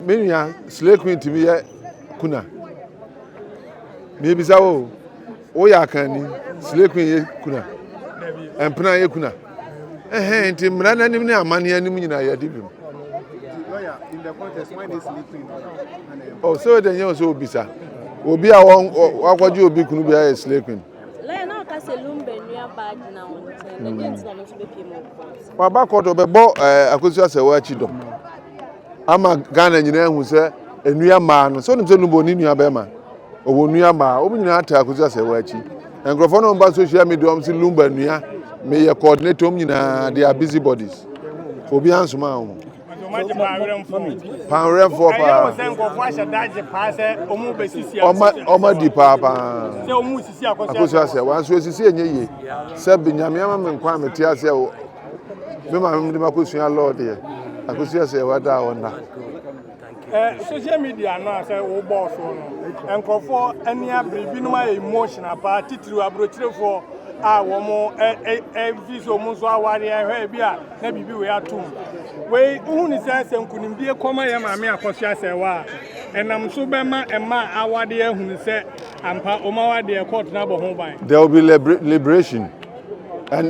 Menya slave queen to me kuna. Maybe so ya kan slave queen ye kuna. Empna ye kuna. Nti mrana nim ne amane anim nyina ya dibim. Lawyer, in the contest, why they sleeping? Oh, so then you so obisa. Obi a won akwaje obi kunu bia ye slave queen. Lawyer na ka se lumbe nua bad na won ten. Na games na no so be piem o. Wa ba koto be bo Akosua Serwaa chi do. Ama Ghana nyina hu se enua ma no so nim se numbo ni nua be ma. Owo nua ma, obi nyina ata Akosua Serwaa chi. Engrofo no ba social media om se lumba nua. Me ye coordinator om nyina they are busy bodies. Obi ansoma ho. Power for pa. Oma di papa. Akosua Serwaa so esisi enye ye. Se binyame ama me nkwa meti ase o. Me ma me makosua lord ye. Akosua Serwaa da wona. Social media no say wo boss no. Enkofo ani abrebi no ma emotional pa titiri abrochirefo a wo mo visa mo so aware ehwe bia na bibi we atum. We hu ni sense nkunimdie koma ye ma me Akosua Serwaa enam so be ma ema awade ehun ni se ampa o ma wade court na bo ho ban. There will be liberation. And